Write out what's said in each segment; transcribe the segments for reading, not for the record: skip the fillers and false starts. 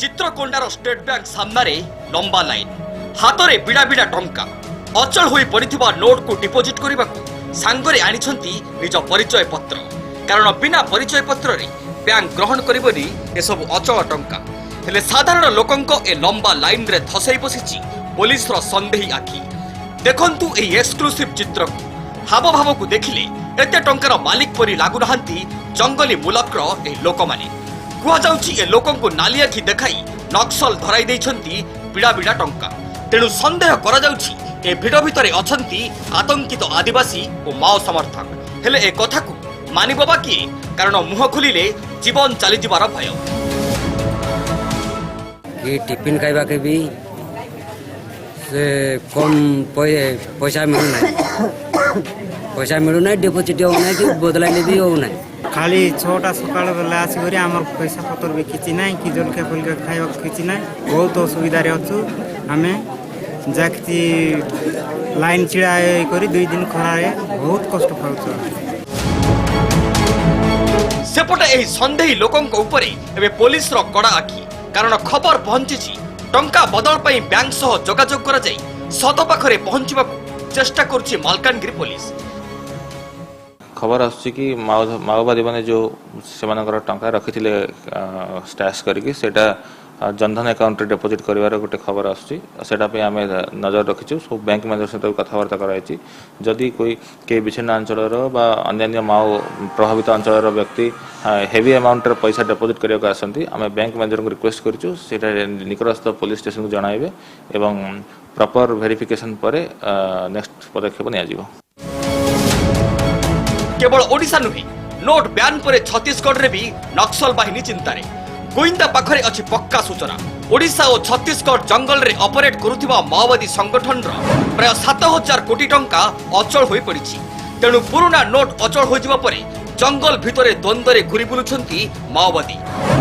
चित्रकोंडार state bank सामने लंबा line हाथ में बिड़ा बिड़ा टंका अचल हो पड़ा नोट को डिपोजिट करने सांगरे आनिछंती निज परिचय पत्र कारण बिना परिचय पत्र रे बैंक ग्रहण करिबनी एसबु अचल टंका हेले साधारण लोकंक ए लंबा लाइन रे धसई बसिछि पुलिस रो संदेही आखि देखंतु ए एक्सक्लूसिव चित्र को हाव भाव को देखिले एते टंकार मालिक परी लागु नहंती जंगली मुलकर ए लोक माने कुआ जाउछि ए लोकन को नाली आखि देखाई नक्सल धराई दैछंती बिड़ा बिड़ा टंका तेणु संदेह करा जाउछि ए भिड़ भितरे अछंती आतंकित आदिवासी और माओ समर्थक हेले ए कथा को मानिबो बा किए कारण मुह खुलिले जीवन चली जिबार भय कि टिफिन खाइबा के भी से कम पैसा मिलू ना डिपोजिट हो ना कि बदलाइले भी हो ना खाली 6टा सकाळ बेला आसी आमर पैसा पतर भी किछि नै कि जलखा फलका खाइबा किछि नै बहुत असुविधा रे अछु हमें जाकती लाइन छिड़ा करी 2 दिन खरा रे बहुत कष्ट पाउछ सेपटे एही संदेही लोकंक उपरे एबे पुलिस रो कड़ा आखि कारण खबर पहुंची टंका बदल पई बैंक सह जोगाजोग करा जाई सत पाखरे पहुंचबा चेष्टा करछि मालकानगिरी पुलिस खबर आसुछि कि माओवादी माने जो सेमानकर टंका रखिथिले स्टैश करिकि सेटा जनधन अकाउंट रे डिपोजिट करिवार गोटे खबर आसुछि सेटा पे आमे नजर रखिछु सब बैंक मैनेजर सहित कथबार्ता कराइछि जदि कोई के विच्छिन्न अंचलर बा अन्य माओ प्रभावित अंचलर व्यक्ति हेवी अमाउंट रे पैसा डिपोजिट करिया आसंती आमे बैंक मैनेजर को रिक्वेस्ट करिछु सेटा निकटस्थ पुलिस स्टेशन को जणाइबे एवं प्रॉपर वेरिफिकेशन परे नेक्स्ट पदक्षेप निया जिवो। केवल ओडिशा नुहे नोट बैन पर छत्तीसगढ़ रे भी नक्सल बाहिनी चिंतारे गोइंदा पाखरे अछि पक्का सूचना ओडिशा और छत्तीसगढ़ जंगल रे ऑपरेट करुथिबा माओवादी संगठन रो प्राय 7000 कोटी टंका अचल होई पड़िछि तेणु पुराना नोट अचल होई जिबा परे जंगल भितरे द्वंद्व रे घुरी बुलुछंती माओवादी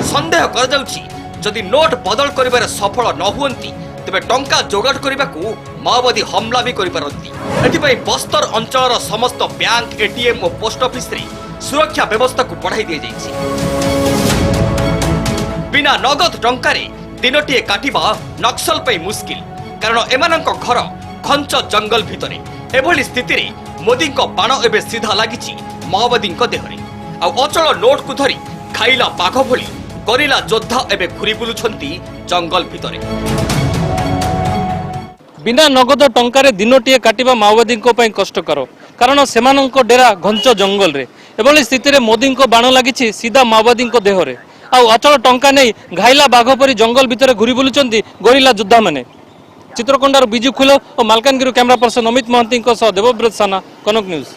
संदेह कर जाउछि जदि नोट बदल करिबार सफल न हुअंती तेबे टंका जोगाड़ करबाकू माओवादी हमला भी करिपारंती एथिपई बस्तर अंचलर समस्त बैंक एटीएम और पोस्ट ऑफिस रे सुरक्षा व्यवस्था को बढ़ाई दिया जाइछि बिना नगद टंकारे दिनटिए काटिबा नक्सल पई मुश्किल कारण एमानक घर खंच जंगल भितरे एभली स्थिति रे मोदी बाण एबे सीधा लागिछि माओवादी देहरे आ अचल नोट को धरी खाइला बाघ भली गरिला योद्धा एबे घुरी बुलुछंती जंगल भितरे बिना नगद टंकारे दिनटिए काटिबा माओवादी कष्टकर कारण सेमानक डेरा घंच जंगल रे एभली स्थिति रे मोदी बाण लागिछि सीधा माओवादी देहरे आ अचल टंका नहीं घाइला बाघ परी जंगल भितर घुरी बुलुचंती गोरिल्ला योद्धा माने चित्रकोंडार बिजू खुल और मालकानगिरी कैमरा पर्सन अमित महांती देवव्रत साना कनक न्यूज।